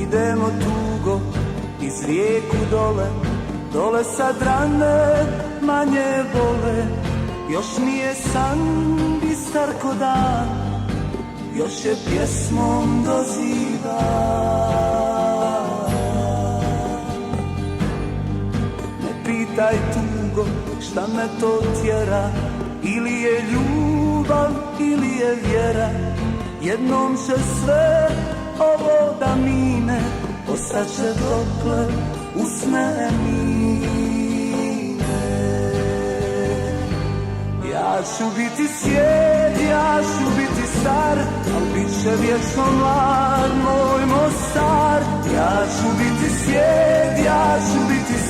idemo tugo iz rijeku dole, dole sad rane manje bole. Još mi je san bistar ko dan, još je pjesmom doziva. Ne pitaj tugo šta me to tjera, ili je ljubav ili je vjera. Jednom će sve ovo da mine, ostaće dokle usne mine. Ja ću biti svijet, ja ću biti star, al bit će vječno mlad moj Mostar. Ja ću biti svijet, ja ću biti star.